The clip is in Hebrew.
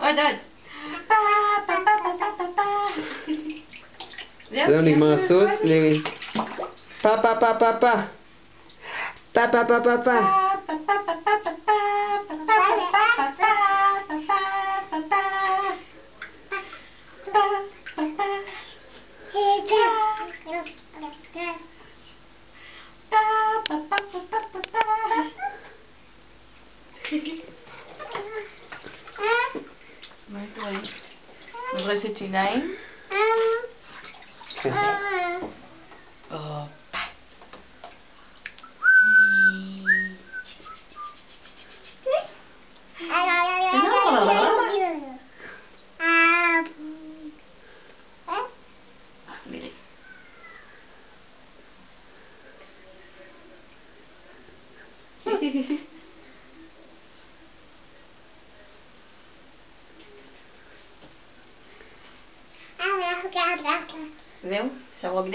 עוד. זהו, נגמר הסוס, לירי. פה. פה. מה את רואה? מברשת שיניים? זהו? עכשיו רוקדים?